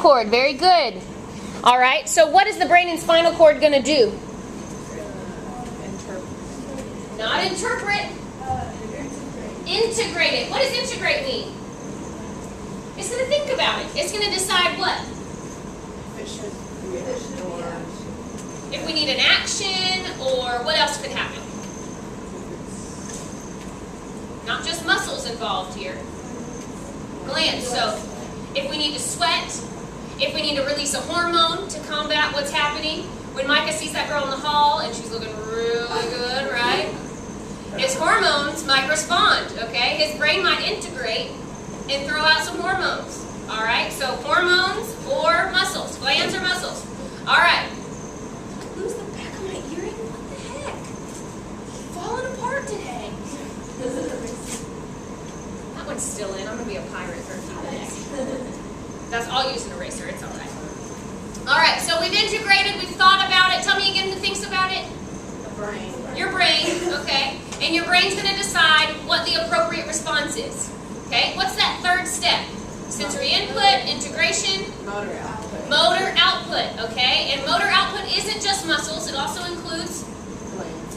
cord. Very good. All right, so what is the brain and spinal cord going to do? Not interpret. Integrate it. What does integrate mean? It's going to think about it. It's going to decide what? If we need an action, or what else could happen? Not just muscles involved here. Glands. So if we need to sweat, if we need to release a hormone to combat what's happening. When Micah sees that girl in the hall and she's looking really good, right? His hormones might respond, okay? His brain might integrate and throw out some hormones. All right, so hormones or muscles, glands or muscles. All right. Lose the back of my earring? What the heck? Falling apart today. That one's still in. I'm going to be a pirate for a few minutes. I'll use an eraser. It's all right. All right, so we've integrated. We've thought about it. Tell me again who thinks about it. The brain. Your brain, okay. And your brain's going to decide what the appropriate response is. Okay, what's that third step? Sensory input, integration. Motor output. Motor output, okay. And motor output isn't just muscles. It also includes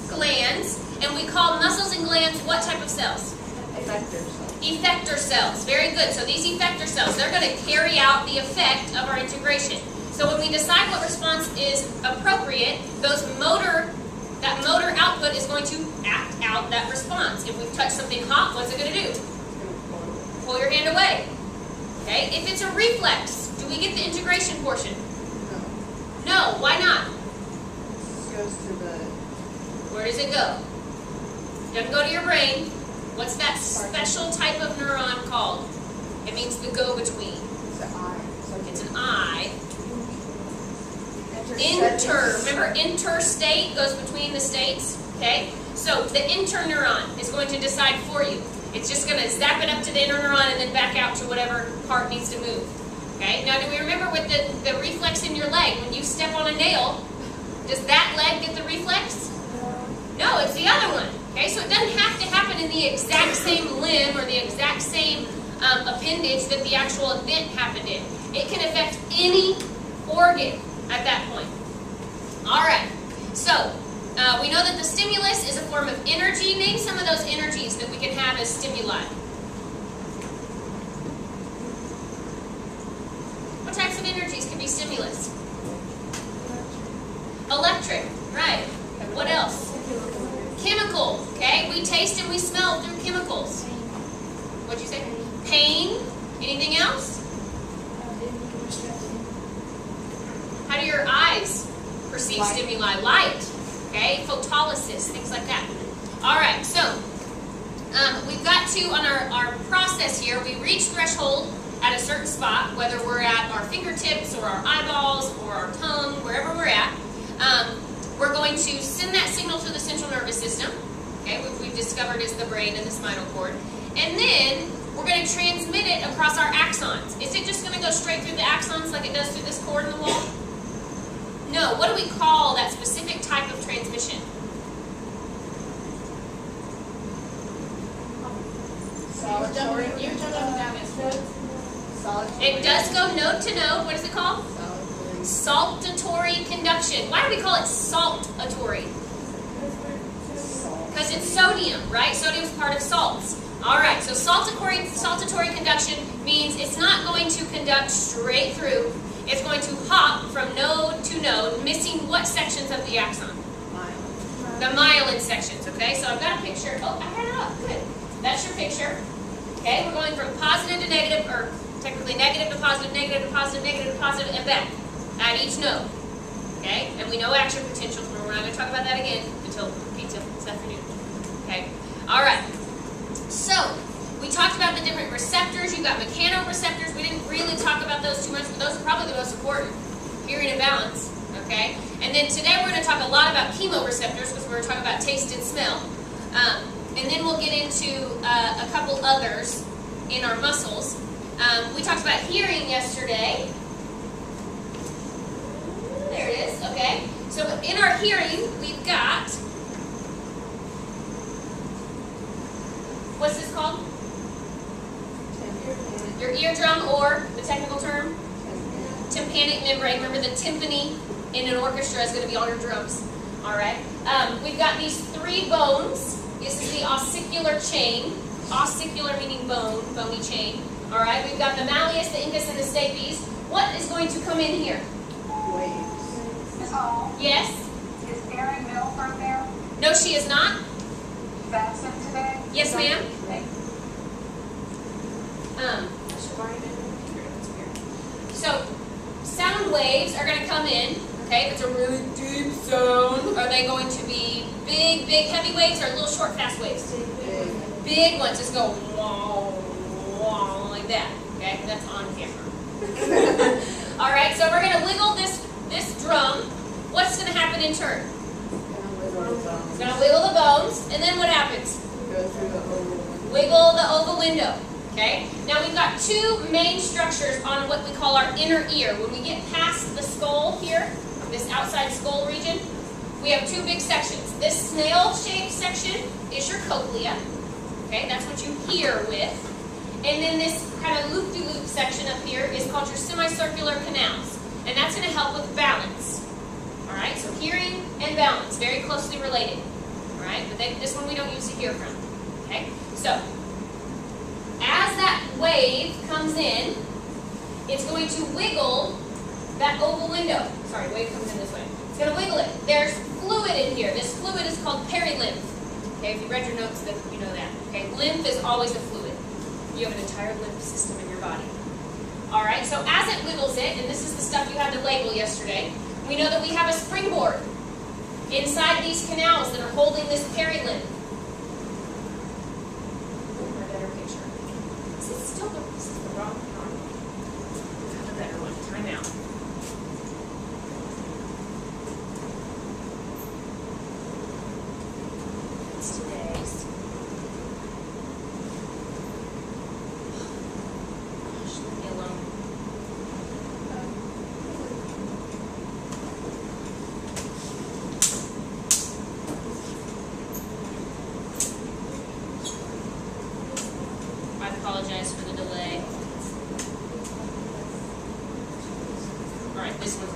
glands. And we call muscles and glands what type of cells? Effector cells. Effector cells. Very good. So these effector cells, they're going to carry out the effect of our integration. So when we decide what response is appropriate, that motor output is going to act out that response. If we've touched something hot, what's it going to do? Pull your hand away. Okay? If it's a reflex, do we get the integration portion? No. Why not? It goes to the... Where does it go? It doesn't go to your brain. What's that special type of neuron called? It means the go-between. It's an eye. It's an eye. Remember interstate goes between the states? Okay? So the interneuron is going to decide for you. It's just going to zap it up to the interneuron and then back out to whatever part needs to move. Okay? Now do we remember with the reflex in your leg, when you step on a nail, does that leg get the reflex? No, it's the other one. Okay? So it doesn't have to happen in the exact same limb or the exact same appendage that the actual event happened in. It can affect any organ at that point. All right. So we know that the stimulus is a form of energy. Name some of those energies that we can have as stimuli. What types of energies can be stimulus? Electric. Right. What else? Chemical. Okay. We taste and we smell through chemicals. What'd you say? Pain. Anything else? How do your eyes perceive stimuli? Light, okay? Photolysis, things like that. All right, so we've got to, on our process here, we reach threshold at a certain spot, whether we're at our fingertips or our eyeballs or our tongue, wherever we're at. We're going to send that signal to the central nervous system, okay, which we've discovered is the brain and the spinal cord. And then we're going to transmit it across our axons. Is it just going to go straight through the axons like it does through this cord in the wall? No, what do we call that specific type of transmission? Solitary. It does go node to node. What is it called? Saltatory conduction. Why do we call it saltatory? Because it's sodium, right? Sodium is part of salts. All right, so saltatory conduction means it's not going to conduct straight through. It's going to hop from node to node, missing what sections of the axon? The myelin sections, okay? So I've got a picture. Oh, I had it up. Good. That's your picture. Okay, we're going from positive to negative, or technically negative to positive, negative to positive, negative to positive, and back at each node. Okay? And we know action potentials. We're not going to talk about that again until pizza this afternoon. Okay? All right. So, we talked about the different receptors. You've got mechanoreceptors. We didn't really talk about those too much, but those are probably the most important. Hearing and balance. Okay? And then today we're going to talk a lot about chemoreceptors because we're going to talk about taste and smell. And then we'll get into a couple others in our muscles. We talked about hearing yesterday. There it is. Okay? So in our hearing, we've got... What's this called? Your eardrum, or the technical term? tympanic membrane. Remember, the timpani in an orchestra is going to be on your drums. All right. We've got these 3 bones. This is the ossicular chain. Ossicular meaning bone, bony chain. All right. We've got the malleus, the incus, and the stapes. What is going to come in here? Waves. Ms. Hall, Yes. is Erin Milford there? No, she is not. She's absent today? Yes, ma'am. Okay. So, sound waves are going to come in. Okay, if it's a really deep sound, are they going to be big, heavy waves, or little, short, fast waves? Big. Big ones just go wah, wah, like that. Okay, that's on camera. All right, so we're going to wiggle this drum. What's going to happen in turn? It's going to wiggle the bones, and then what happens? Go through the oval window. Wiggle the oval window. Okay? Now we've got 2 main structures on what we call our inner ear. When we get past the skull here, this outside skull region, we have 2 big sections. This snail-shaped section is your cochlea. Okay? That's what you hear with. And then this kind of loop-de-loop section up here is called your semicircular canals. And that's going to help with balance. Alright? So hearing and balance, very closely related. Alright? But this one we don't use to hear from. Okay? So, as that wave comes in, it's going to wiggle that oval window. Sorry, wave comes in this way. It's going to wiggle it. There's fluid in here. This fluid is called perilymph. Okay, if you read your notes, then you know that. Okay, lymph is always a fluid. You have an entire lymph system in your body. All right, so as it wiggles it, and this is the stuff you had to label yesterday, we know that we have a springboard inside these canals that are holding this perilymph. This is the wrong one. Have a better one. Time out. It's today's. Gosh, leave me alone. I apologize for the delay. All right, this one's